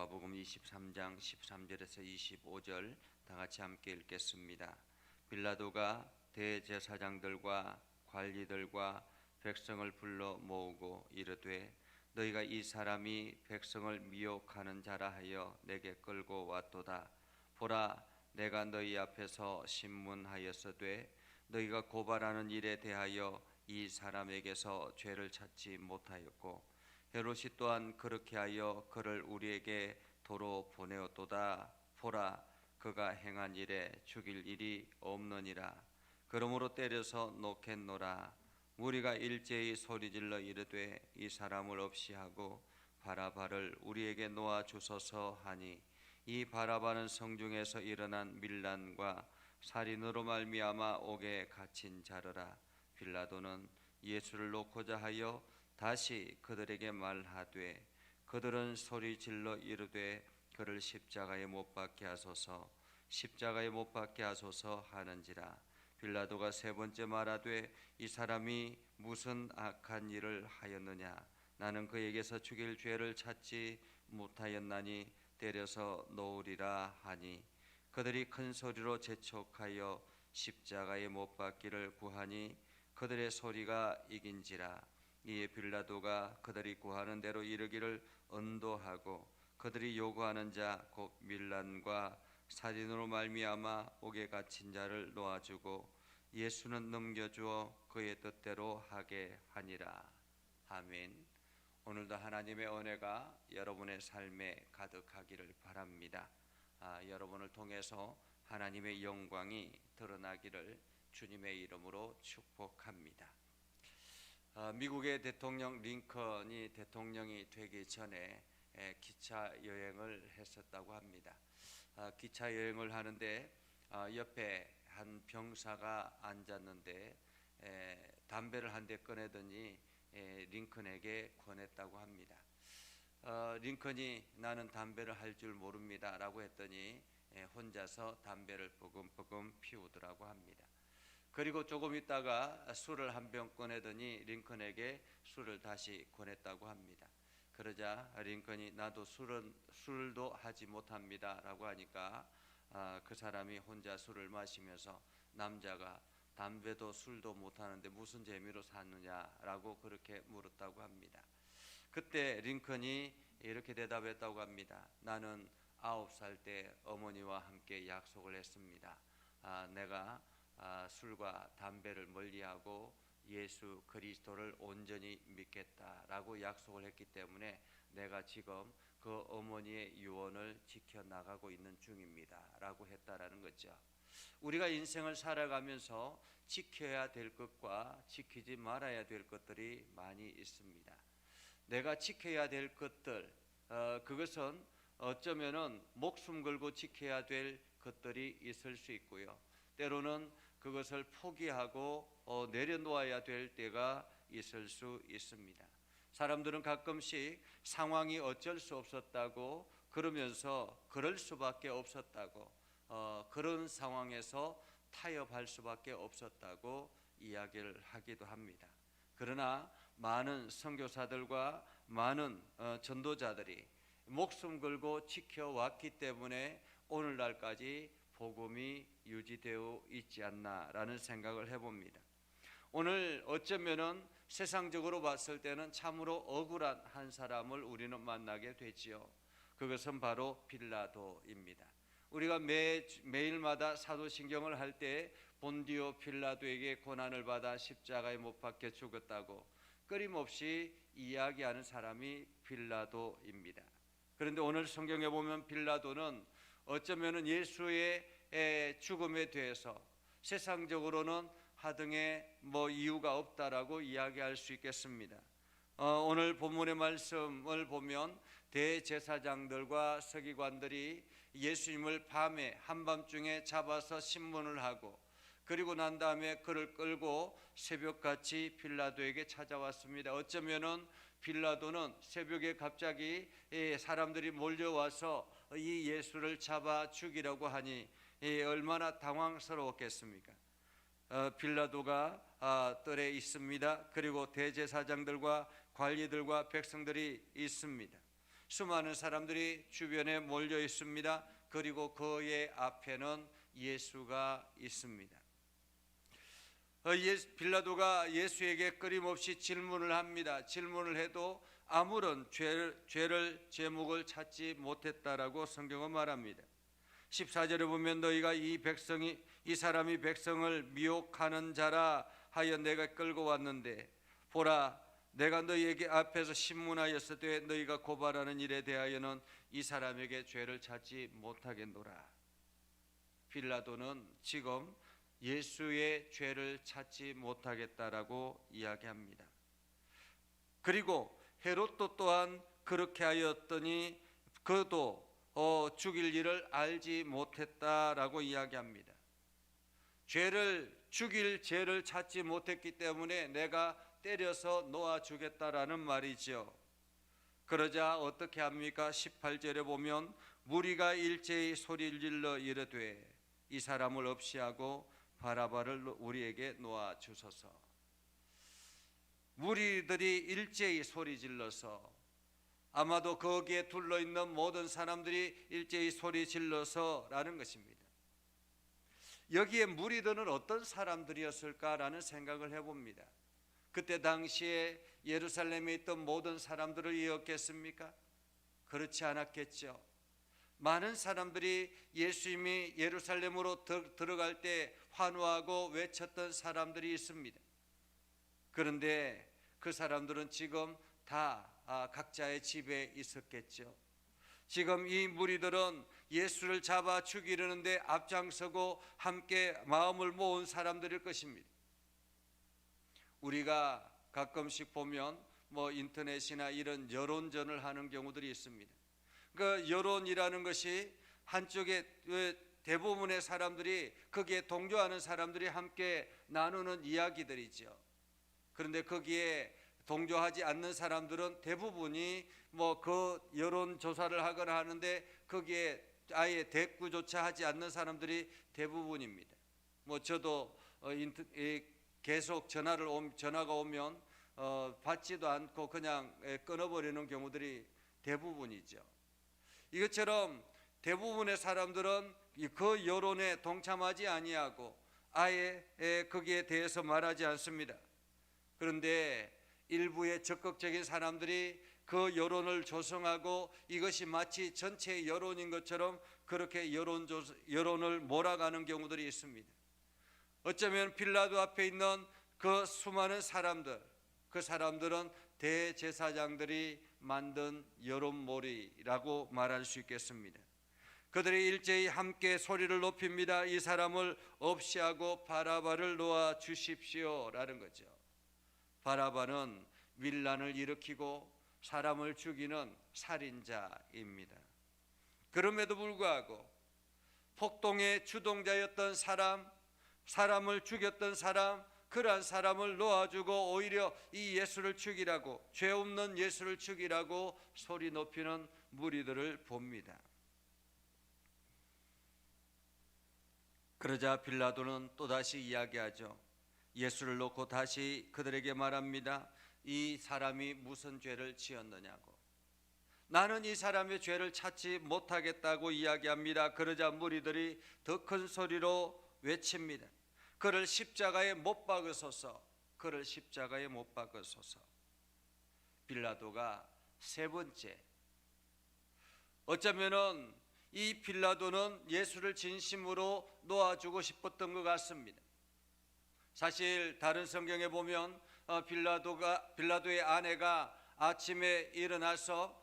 누가복음 23장 13절에서 25절 다 같이 함께 읽겠습니다. 빌라도가 대제사장들과 관리들과 백성을 불러 모으고 이르되 너희가 이 사람이 백성을 미혹하는 자라 하여 내게 끌고 왔도다. 보라, 내가 너희 앞에서 신문하였으되 너희가 고발하는 일에 대하여 이 사람에게서 죄를 찾지 못하였고 헤롯이 또한 그렇게 하여 그를 우리에게 도로 보내었도다. 보라, 그가 행한 일에 죽일 일이 없느니라. 그러므로 때려서 놓겠노라. 무리가 일제히 소리질러 이르되 이 사람을 없이 하고 바라바를 우리에게 놓아 주소서 하니, 이 바라바는 성중에서 일어난 밀란과 살인으로 말미암아 옥에 갇힌 자르라. 빌라도는 예수를 놓고자 하여 다시 그들에게 말하되 그들은 소리질러 이르되 그를 십자가에 못 박게 하소서, 십자가에 못 박게 하소서 하는지라. 빌라도가 세 번째 말하되 이 사람이 무슨 악한 일을 하였느냐? 나는 그에게서 죽일 죄를 찾지 못하였나니 때려서 놓으리라 하니, 그들이 큰 소리로 재촉하여 십자가에 못 박기를 구하니 그들의 소리가 이긴지라. 이에 빌라도가 그들이 구하는 대로 이르기를 언도하고 그들이 요구하는 자 곧 밀란과 살인으로 말미암아 옥에 갇힌 자를 놓아주고 예수는 넘겨주어 그의 뜻대로 하게 하니라. 아멘. 오늘도 하나님의 은혜가 여러분의 삶에 가득하기를 바랍니다. 여러분을 통해서 하나님의 영광이 드러나기를 주님의 이름으로 축복합니다. 미국의 대통령 링컨이 대통령이 되기 전에 기차 여행을 했었다고 합니다. 기차 여행을 하는데 옆에 한 병사가 앉았는데 담배를 한 대 꺼내더니 링컨에게 권했다고 합니다. 링컨이 나는 담배를 할 줄 모릅니다 라고 했더니 혼자서 담배를 버금버금 피우더라고 합니다. 그리고 조금 있다가 술을 한 병 꺼내더니 링컨에게 술을 다시 권했다고 합니다. 그러자 링컨이 나도 술도 하지 못합니다 라고 하니까 그 사람이 혼자 술을 마시면서 남자가 담배도 술도 못하는데 무슨 재미로 사느냐라고 그렇게 물었다고 합니다. 그때 링컨이 이렇게 대답했다고 합니다. 나는 9살 때 어머니와 함께 약속을 했습니다. 내가 술과 담배를 멀리하고 예수 그리스도를 온전히 믿겠다라고 약속을 했기 때문에 내가 지금 그 어머니의 유언을 지켜나가고 있는 중입니다 라고 했다라는 거죠. 우리가 인생을 살아가면서 지켜야 될 것과 지키지 말아야 될 것들이 많이 있습니다. 내가 지켜야 될 것들, 그것은 어쩌면은 목숨 걸고 지켜야 될 것들이 있을 수 있고요, 때로는 그것을 포기하고 내려놓아야 될 때가 있을 수 있습니다. 사람들은 가끔씩 상황이 어쩔 수 없었다고 그러면서 그럴 수밖에 없었다고, 그런 상황에서 타협할 수밖에 없었다고 이야기를 하기도 합니다. 그러나 많은 선교사들과 많은 전도자들이 목숨 걸고 지켜왔기 때문에 오늘날까지 복음이 유지되어 있지 않나라는 생각을 해봅니다. 오늘 어쩌면은 세상적으로 봤을 때는 참으로 억울한 한 사람을 우리는 만나게 되지요. 그것은 바로 빌라도입니다. 우리가 매일마다 사도신경을 할 때 본디오 빌라도에게 고난을 받아 십자가에 못 박혀 죽었다고 끊임없이 이야기하는 사람이 빌라도입니다. 그런데 오늘 성경에 보면 빌라도는 어쩌면은 예수의 죽음에 대해서 세상적으로는 하등의 이유가 없다라고 이야기할 수 있겠습니다. 오늘 본문의 말씀을 보면 대제사장들과 서기관들이 예수님을 밤에 한밤중에 잡아서 신문을 하고 그리고 난 다음에 그를 끌고 새벽같이 빌라도에게 찾아왔습니다. 어쩌면은 빌라도는 새벽에 갑자기 사람들이 몰려와서 이 예수를 잡아 죽이려고 하니 얼마나 당황스러웠겠습니까? 빌라도가 뜰에 있습니다. 그리고 대제사장들과 관리들과 백성들이 있습니다. 수많은 사람들이 주변에 몰려 있습니다. 그리고 그의 앞에는 예수가 있습니다. 빌라도가 예수에게 끊임없이 질문을 합니다. 질문을 해도 아무런 제목을 찾지 못했다라고 성경은 말합니다. 14절에 보면 너희가 이 사람이 백성을 미혹하는 자라 하여 내가 끌고 왔는데 보라 내가 너희에게 앞에서 신문하였으되 너희가 고발하는 일에 대하여는 이 사람에게 죄를 찾지 못하겠노라. 빌라도는 지금 예수의 죄를 찾지 못하겠다라고 이야기합니다. 그리고 헤롯도 또한 그렇게 하였더니 그도 죽일 일을 알지 못했다라고 이야기합니다. 죽일 죄를 찾지 못했기 때문에 내가 때려서 놓아주겠다라는 말이죠. 그러자 어떻게 합니까? 18절에 보면 무리가 일제히 소리를 질러 이르되 이 사람을 없이 하고 바라바를 우리에게 놓아주소서. 무리들이 일제히 소리 질러서 아마도 거기에 둘러있는 모든 사람들이 일제히 소리 질러서라는 것입니다. 여기에 무리들은 어떤 사람들이었을까라는 생각을 해봅니다. 그때 당시에 예루살렘에 있던 모든 사람들을 이었겠습니까? 그렇지 않았겠죠. 많은 사람들이 예수님이 예루살렘으로 들어갈 때 환호하고 외쳤던 사람들이 있습니다. 그런데 그 사람들은 지금 다 각자의 집에 있었겠죠. 지금 이 무리들은 예수를 잡아 죽이려는데 앞장서고 함께 마음을 모은 사람들일 것입니다. 우리가 가끔씩 보면 인터넷이나 이런 여론전을 하는 경우들이 있습니다. 그 여론이라는 것이 한쪽에 대부분의 사람들이 거기에 동조하는 사람들이 함께 나누는 이야기들이죠. 그런데 거기에 동조하지 않는 사람들은 대부분이 그 여론 조사를 하거나 하는데 거기에 아예 대꾸조차 하지 않는 사람들이 대부분입니다. 저도 계속 전화가 오면 받지도 않고 그냥 끊어버리는 경우들이 대부분이죠. 이것처럼 대부분의 사람들은 그 여론에 동참하지 아니하고 아예 거기에 대해서 말하지 않습니다. 그런데 일부의 적극적인 사람들이 그 여론을 조성하고 이것이 마치 전체의 여론인 것처럼 그렇게 여론을 몰아가는 경우들이 있습니다. 어쩌면 빌라도 앞에 있는 그 수많은 사람들, 그 사람들은 대제사장들이 만든 여론몰이라고 말할 수 있겠습니다. 그들이 일제히 함께 소리를 높입니다. 이 사람을 없이 하고 바라바를 놓아 주십시오라는 거죠. 바라바는 밀란을 일으키고 사람을 죽이는 살인자입니다. 그럼에도 불구하고 폭동의 주동자였던 사람을 죽였던 사람, 그러한 사람을 놓아주고 오히려 이 예수를 죽이라고, 죄 없는 예수를 죽이라고 소리 높이는 무리들을 봅니다. 그러자 빌라도는 또다시 이야기하죠. 예수를 놓고 다시 그들에게 말합니다. 이 사람이 무슨 죄를 지었느냐고. 나는 이 사람의 죄를 찾지 못하겠다고 이야기합니다. 그러자 무리들이 더 큰 소리로 외칩니다. 그를 십자가에 못 박으소서. 그를 십자가에 못 박으소서. 빌라도가 세 번째, 어쩌면은 이 빌라도는 예수를 진심으로 놓아주고 싶었던 것 같습니다. 사실 다른 성경에 보면 빌라도의 아내가 아침에 일어나서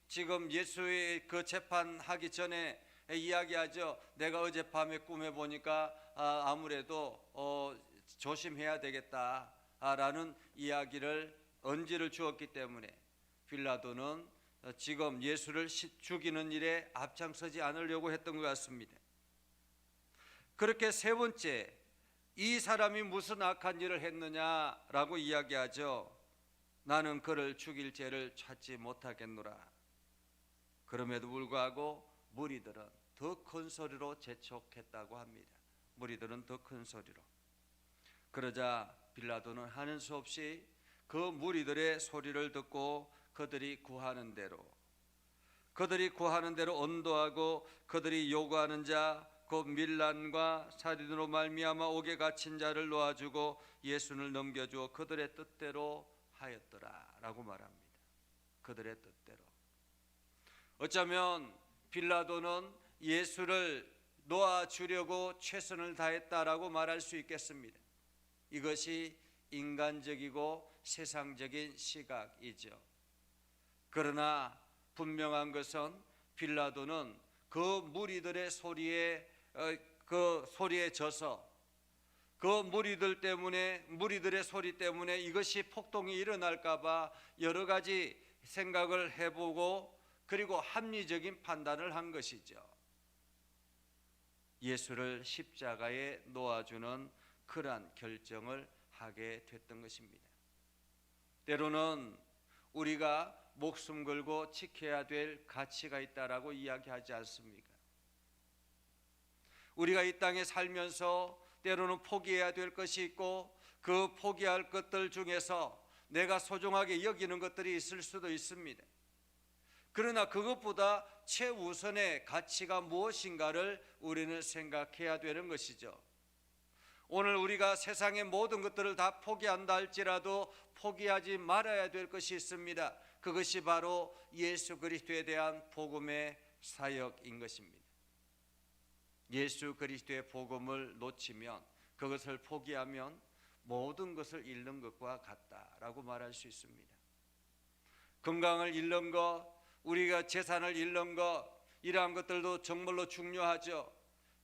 지금 예수의 그 재판하기 전에 이야기하죠. 내가 어젯밤에 꿈에 보니까 아무래도 조심해야 되겠다라는 이야기를 언지를 주었기 때문에 빌라도는 지금 예수를 죽이는 일에 앞장서지 않으려고 했던 것 같습니다. 그렇게 세 번째, 이 사람이 무슨 악한 일을 했느냐라고 이야기하죠. 나는 그를 죽일 죄를 찾지 못하겠노라. 그럼에도 불구하고 무리들은 더 큰 소리로 재촉했다고 합니다. 무리들은 더 큰 소리로. 그러자 빌라도는 하는 수 없이 그 무리들의 소리를 듣고 그들이 구하는 대로 그들이 구하는 대로 언도하고 그들이 요구하는 자 곧 밀란과 살인으로 말미암아 옥에 갇힌 자를 놓아주고 예수를 넘겨주어 그들의 뜻대로 하였더라라고 말합니다. 그들의 뜻대로. 어쩌면 빌라도는 예수를 놓아주려고 최선을 다했다라고 말할 수 있겠습니다. 이것이 인간적이고 세상적인 시각이죠. 그러나 분명한 것은 빌라도는 그 무리들의 소리에 져서 그 무리들의 소리 때문에 이것이 폭동이 일어날까 봐 여러 가지 생각을 해보고 그리고 합리적인 판단을 한 것이죠. 예수를 십자가에 놓아주는 그러한 결정을 하게 됐던 것입니다. 때로는 우리가 목숨 걸고 지켜야 될 가치가 있다라고 이야기하지 않습니까? 우리가 이 땅에 살면서 때로는 포기해야 될 것이 있고 그 포기할 것들 중에서 내가 소중하게 여기는 것들이 있을 수도 있습니다. 그러나 그것보다 최우선의 가치가 무엇인가를 우리는 생각해야 되는 것이죠. 오늘 우리가 세상의 모든 것들을 다 포기한다 할지라도 포기하지 말아야 될 것이 있습니다. 그것이 바로 예수 그리스도에 대한 복음의 사역인 것입니다. 예수 그리스도의 복음을 놓치면, 그것을 포기하면 모든 것을 잃는 것과 같다라고 말할 수 있습니다. 건강을 잃는 것, 우리가 재산을 잃는 것, 이러한 것들도 정말로 중요하죠.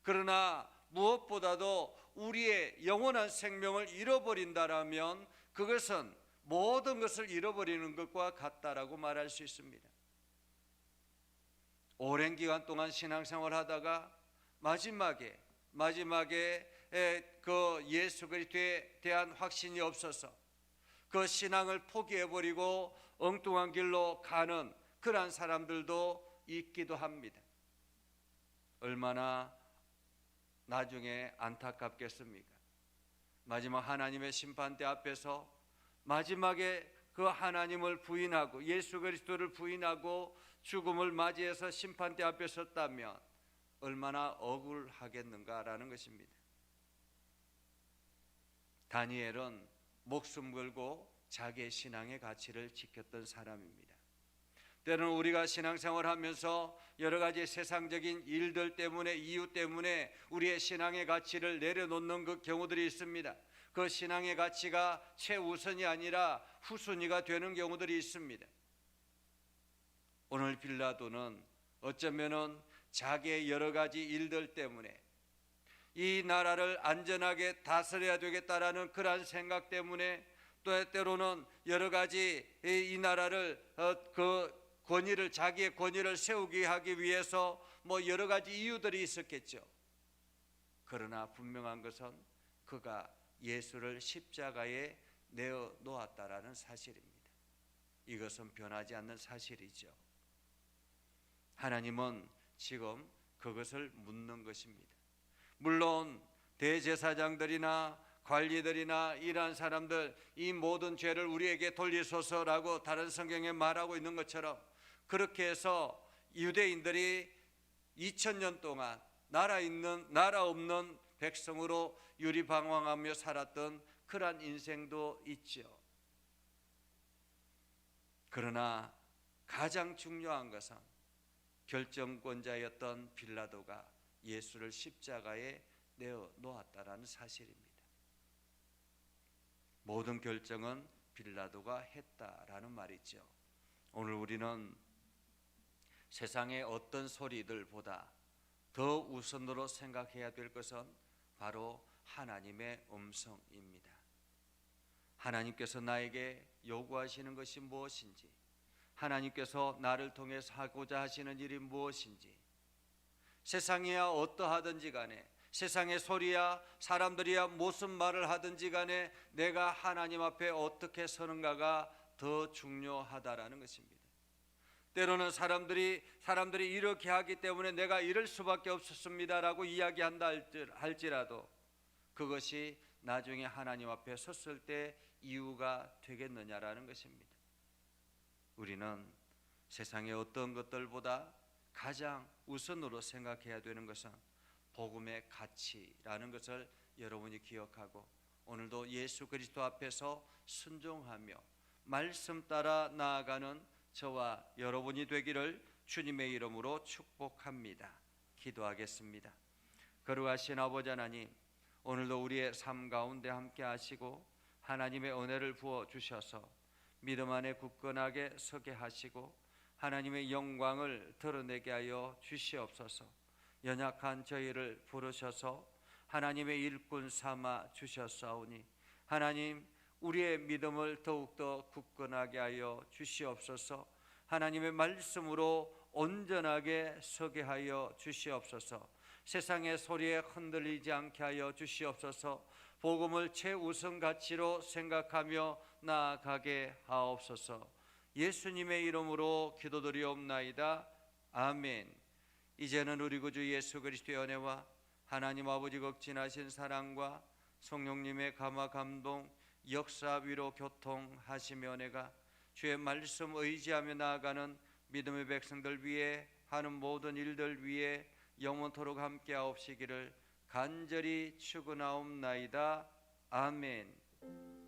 그러나 무엇보다도 우리의 영원한 생명을 잃어버린다라면 그것은 모든 것을 잃어버리는 것과 같다라고 말할 수 있습니다. 오랜 기간 동안 신앙생활을 하다가 마지막에 그 예수 그리스도에 대한 확신이 없어서 그 신앙을 포기해버리고 엉뚱한 길로 가는 그러한 사람들도 있기도 합니다. 얼마나 나중에 안타깝겠습니까? 마지막 하나님의 심판대 앞에서 마지막에 그 하나님을 부인하고 예수 그리스도를 부인하고 죽음을 맞이해서 심판대 앞에 섰다면 얼마나 억울하겠는가라는 것입니다. 다니엘은 목숨 걸고 자기의 신앙의 가치를 지켰던 사람입니다. 때로는 우리가 신앙생활하면서 여러 가지 세상적인 일들 때문에, 이유 때문에 우리의 신앙의 가치를 내려놓는 그 경우들이 있습니다. 그 신앙의 가치가 최우선이 아니라 후순위가 되는 경우들이 있습니다. 오늘 빌라도는 어쩌면은 자기의 여러 가지 일들 때문에 이 나라를 안전하게 다스려야 되겠다라는 그러한 생각 때문에, 또 때로는 여러 가지 이 나라를 자기의 권위를 세우기 하기 위해서 여러 가지 이유들이 있었겠죠. 그러나 분명한 것은 그가 예수를 십자가에 내어 놓았다라는 사실입니다. 이것은 변하지 않는 사실이죠. 하나님은 지금 그것을 묻는 것입니다. 물론 대제사장들이나 관리들이나 이러한 사람들, 이 모든 죄를 우리에게 돌리소서라고 다른 성경에 말하고 있는 것처럼 그렇게 해서 유대인들이 2000년 동안 나라 없는 백성으로 유리방황하며 살았던 그러한 인생도 있죠. 그러나 가장 중요한 것은 결정권자였던 빌라도가 예수를 십자가에 내어 놓았다라는 사실입니다. 모든 결정은 빌라도가 했다라는 말이죠. 오늘 우리는 세상의 어떤 소리들보다 더 우선으로 생각해야 될 것은 바로 하나님의 음성입니다. 하나님께서 나에게 요구하시는 것이 무엇인지, 하나님께서 나를 통해서 하고자 하시는 일이 무엇인지, 세상이야 어떠하든지 간에, 세상의 소리야 사람들이야 무슨 말을 하든지 간에 내가 하나님 앞에 어떻게 서는가가 더 중요하다라는 것입니다. 때로는 사람들이 이렇게 하기 때문에 내가 이럴 수밖에 없었습니다라고 이야기한다 할지라도 그것이 나중에 하나님 앞에 섰을 때 이유가 되겠느냐라는 것입니다. 우리는 세상의 어떤 것들보다 가장 우선으로 생각해야 되는 것은 복음의 가치라는 것을 여러분이 기억하고 오늘도 예수 그리스도 앞에서 순종하며 말씀 따라 나아가는 저와 여러분이 되기를 주님의 이름으로 축복합니다. 기도하겠습니다. 거룩하신 아버지 하나님, 오늘도 우리의 삶 가운데 함께 하시고 하나님의 은혜를 부어 주셔서 믿음 안에 굳건하게 서게 하시고 하나님의 영광을 드러내게 하여 주시옵소서. 연약한 저희를 부르셔서 하나님의 일꾼 삼아 주셨사오니 하나님, 우리의 믿음을 더욱더 굳건하게 하여 주시옵소서. 하나님의 말씀으로 온전하게 서게 하여 주시옵소서. 세상의 소리에 흔들리지 않게 하여 주시옵소서. 복음을 최우선 가치로 생각하며 나아가게 하옵소서. 예수님의 이름으로 기도드리옵나이다. 아멘. 이제는 우리 구주 예수 그리스도의 은혜와 하나님 아버지 극진하신 사랑과 성령님의 감화 감동 역사 위로 교통하시며 은혜가 주의 말씀 의지하며 나아가는 믿음의 백성들 위해 하는 모든 일들 위해 영원토록 함께하옵시기를 간절히 축원하옵나이다. 아멘.